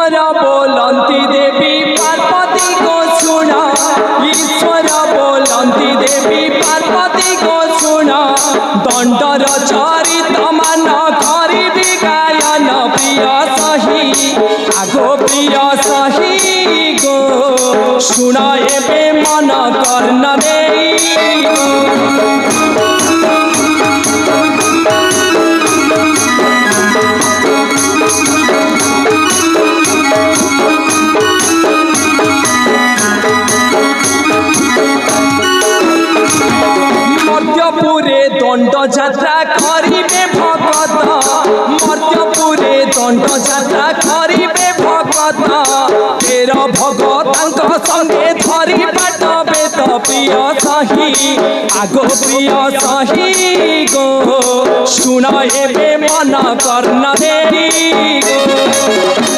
ईश्वर बोलती देवी पार्वती को सुना ईश्वर बोलती देवी पार्वती को सुना दंडर चरित मान करी गायन प्रिय सही आगो प्रिय सही गो सुना एबे मन कर्ण देई मर्त्यपुरे दंड यात्रा करिबे भगत मर्त्यपुरे दंड यात्रा करिबे भगत तेर भगत संगे धरी बाटबे त प्रिय सही आगो प्रिय सही गो सुन एबे मन कर्ण देई गो